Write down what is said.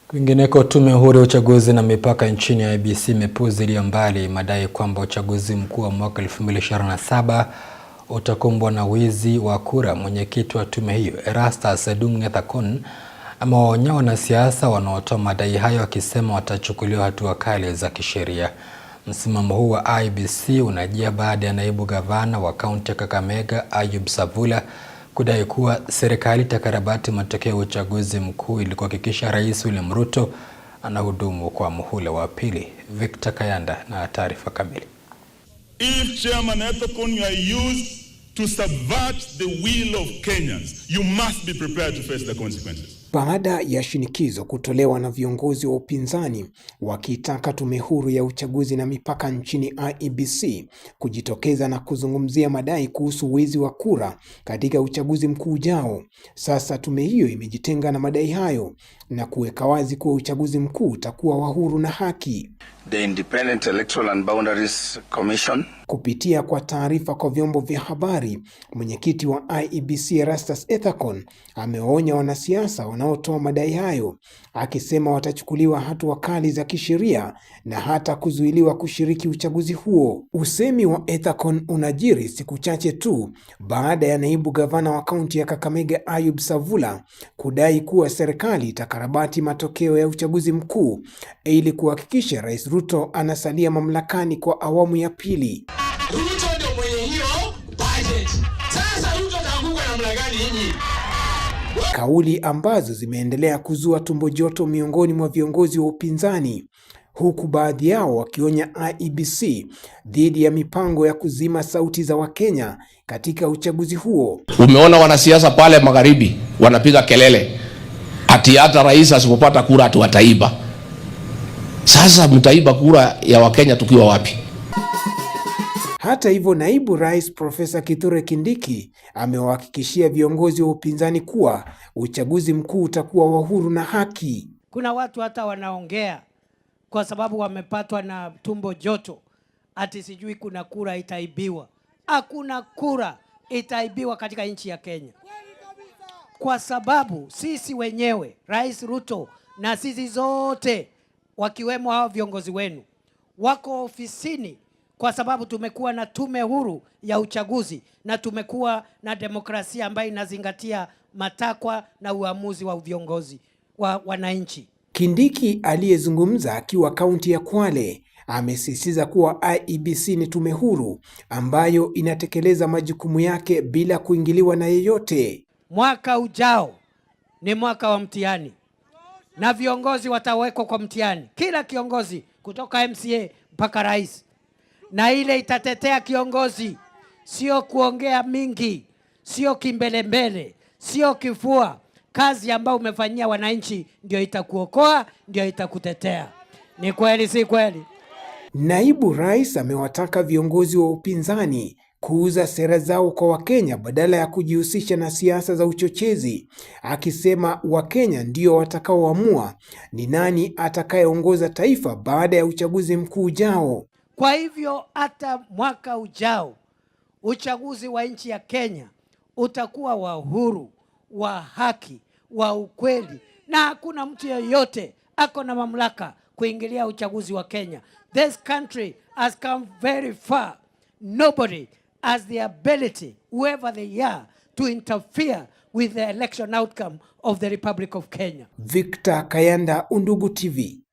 Kwingineko, tume huru ya uchaguzi na mipaka nchini IEBC imepuuzilia mbali madai kwamba uchaguzi mkuu wa mwaka 2027 utakumbwa na wizi wa kura. Mwenyekiti wa tume hiyo, Erastus Edung Ethekon, amewaonya wanasiasa wanaotoa madai hayo, akisema watachukuliwa hatua kali za kisheria. Msimamo huu wa IEBC unajia baada ya naibu gavana wa kaunti ya Kakamega, Ayub Savula, kudai kuwa serikali itakarabati matokeo ya uchaguzi mkuu ili kuhakikisha Rais William Ruto anahudumu kwa muhula wa pili. Victor Kayanda na taarifa kamili. If Chairman Ethekon, you are used to subvert the will of Kenyans, you must be prepared to face the consequences. Baada ya shinikizo kutolewa na viongozi wa upinzani wakitaka tume huru ya uchaguzi na mipaka nchini IEBC kujitokeza na kuzungumzia madai kuhusu wizi wa kura katika uchaguzi mkuu ujao, sasa tume hiyo imejitenga na madai hayo na kuweka wazi kuwa uchaguzi mkuu utakuwa wa huru na haki. The Independent Electoral and Boundaries Commission. Kupitia kwa taarifa kwa vyombo vya habari, mwenyekiti wa IEBC Erastus Ethekon amewaonya wanasiasa wanaotoa madai hayo, akisema watachukuliwa hatua kali za kisheria na hata kuzuiliwa kushiriki uchaguzi huo. Usemi wa Ethekon unajiri siku chache tu baada ya naibu gavana wa kaunti ya Kakamega, Ayub Savula, kudai kuwa serikali itakarabati matokeo ya uchaguzi mkuu ili kuhakikisha Rais Ruto anasalia mamlakani kwa awamu ya pili. Ruto ndio mwenye hiyo budget. Sasa Ruto ataanguka namna gani nyinyi? Kauli ambazo zimeendelea kuzua tumbo joto miongoni mwa viongozi wa upinzani, huku baadhi yao wakionya IEBC dhidi ya mipango ya kuzima sauti za Wakenya katika uchaguzi huo. Umeona wanasiasa pale magharibi wanapiga kelele ati hata rais asipopata kura ati wataiba. Sasa mtaiba kura ya Wakenya tukiwa wapi? Hata hivyo, naibu rais Profesa Kithure Kindiki amewahakikishia viongozi wa upinzani kuwa uchaguzi mkuu utakuwa wa huru na haki. Kuna watu hata wanaongea kwa sababu wamepatwa na tumbo joto ati sijui kuna kura itaibiwa. Hakuna kura itaibiwa katika nchi ya Kenya, kwa sababu sisi wenyewe, Rais Ruto na sisi zote wakiwemo hao viongozi wenu wako ofisini kwa sababu tumekuwa na tume huru ya uchaguzi na tumekuwa na demokrasia ambayo inazingatia matakwa na uamuzi wa viongozi wa wananchi. Kindiki aliyezungumza akiwa kaunti ya Kwale amesisitiza kuwa IEBC ni tume huru ambayo inatekeleza majukumu yake bila kuingiliwa na yeyote. Mwaka ujao ni mwaka wa mtihani na viongozi watawekwa kwa mtihani, kila kiongozi kutoka MCA mpaka rais, na ile itatetea kiongozi, sio kuongea mingi, sio kimbelembele, sio kifua. Kazi ambayo umefanyia wananchi ndio itakuokoa, ndio itakutetea. Ni kweli si kweli? Naibu rais amewataka viongozi wa upinzani kuuza sera zao kwa Wakenya badala ya kujihusisha na siasa za uchochezi, akisema Wakenya ndio watakaoamua ni nani atakayeongoza taifa baada ya uchaguzi mkuu ujao. Kwa hivyo hata mwaka ujao uchaguzi wa nchi ya Kenya utakuwa wa huru, wa haki, wa ukweli, na hakuna mtu yeyote ako na mamlaka kuingilia uchaguzi wa Kenya. This country has come very far. Nobody has the ability, whoever they are, to interfere with the election outcome of the Republic of Kenya. Victor Kayanda, Undugu TV.